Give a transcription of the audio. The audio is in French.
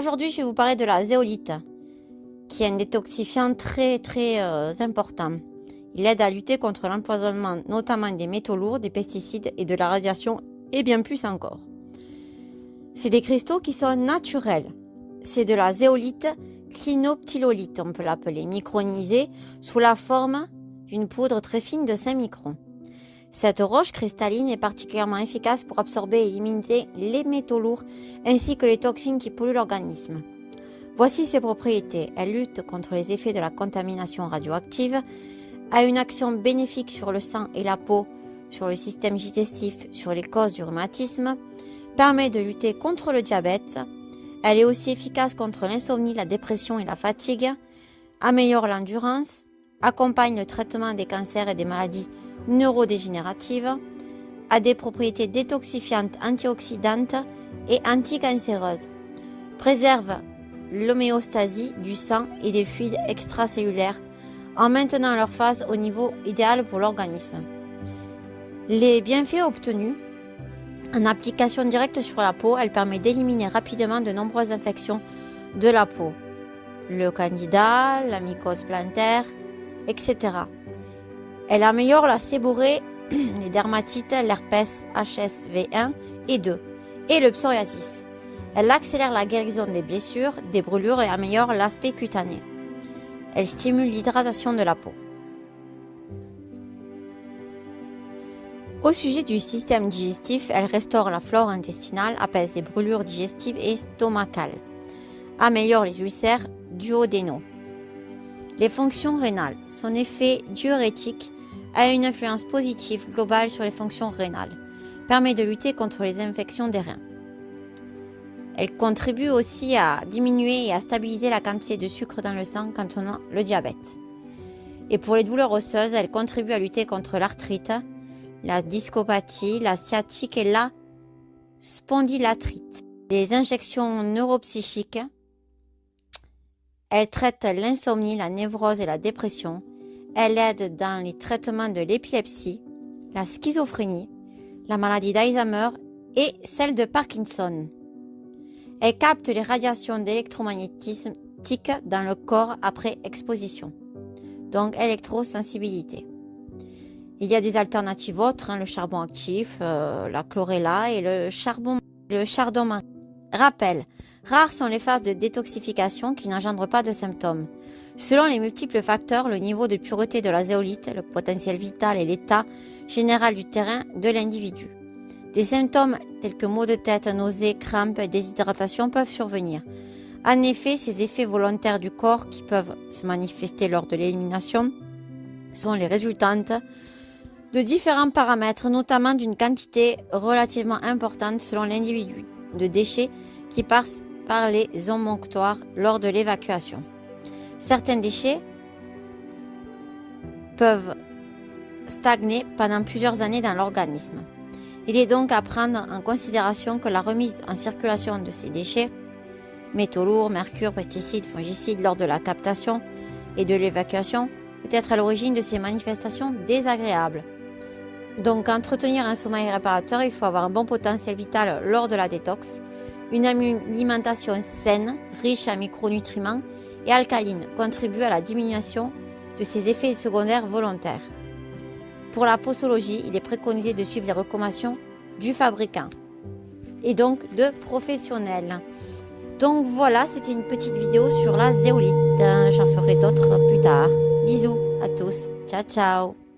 Aujourd'hui, je vais vous parler de la zéolite, qui est un détoxifiant très important. Il aide à lutter contre l'empoisonnement, notamment des métaux lourds, des pesticides et de la radiation, et bien plus encore. C'est des cristaux qui sont naturels. C'est de la zéolite clinoptilolite, on peut l'appeler, micronisée sous la forme d'une poudre très fine de 5 microns. Cette roche cristalline est particulièrement efficace pour absorber et éliminer les métaux lourds ainsi que les toxines qui polluent l'organisme. Voici ses propriétés. Elle lutte contre les effets de la contamination radioactive, a une action bénéfique sur le sang et la peau, sur le système digestif, sur les causes du rhumatisme, permet de lutter contre le diabète. Elle est aussi efficace contre l'insomnie, la dépression et la fatigue, améliore l'endurance, accompagne le traitement des cancers et des maladies neurodégénératives, a des propriétés détoxifiantes, antioxydantes et anticancéreuses, préserve l'homéostasie du sang et des fluides extracellulaires en maintenant leur phase au niveau idéal pour l'organisme. Les bienfaits obtenus en application directe sur la peau, elle permet d'éliminer rapidement de nombreuses infections de la peau, le candida, la mycose plantaire, etc. Elle améliore la séborrhée, les dermatites, l'herpès HSV1 et 2 et le psoriasis. Elle accélère la guérison des blessures, des brûlures et améliore l'aspect cutané. Elle stimule l'hydratation de la peau. Au sujet du système digestif, elle restaure la flore intestinale, apaise les brûlures digestives et stomacales, améliore les ulcères duodénaux. Les fonctions rénales. Son effet diurétique a une influence positive globale sur les fonctions rénales, permet de lutter contre les infections des reins. Elle contribue aussi à diminuer et à stabiliser la quantité de sucre dans le sang quand on a le diabète. Et pour les douleurs osseuses, elle contribue à lutter contre l'arthrite, la discopathie, la sciatique et la spondylarthrite. Les injections neuropsychiques. Elle traite l'insomnie, la névrose et la dépression. Elle aide dans les traitements de l'épilepsie, la schizophrénie, la maladie d'Alzheimer et celle de Parkinson. Elle capte les radiations d'électromagnétisme dans le corps après exposition, donc électrosensibilité. Il y a des alternatives autres, le charbon actif, la chlorella et le chardon. Rappel, rares sont les phases de détoxification qui n'engendrent pas de symptômes. Selon les multiples facteurs, le niveau de pureté de la zéolite, le potentiel vital et l'état général du terrain de l'individu. Des symptômes tels que maux de tête, nausées, crampes et déshydratation peuvent survenir. En effet, ces effets volontaires du corps qui peuvent se manifester lors de l'élimination sont les résultantes de différents paramètres, notamment d'une quantité relativement importante selon l'individu de déchets qui passent par les émonctoires lors de l'évacuation. Certains déchets peuvent stagner pendant plusieurs années dans l'organisme. Il est donc à prendre en considération que la remise en circulation de ces déchets, métaux lourds, mercure, pesticides, fongicides, lors de la captation et de l'évacuation, peut être à l'origine de ces manifestations désagréables. Donc, entretenir un sommeil réparateur, il faut avoir un bon potentiel vital lors de la détox, une alimentation saine, riche en micronutriments et alcaline, contribue à la diminution de ces effets secondaires volontaires. Pour la posologie, il est préconisé de suivre les recommandations du fabricant et donc de professionnels. Donc voilà, c'était une petite vidéo sur la zéolite. J'en ferai d'autres plus tard. Bisous à tous. Ciao, ciao.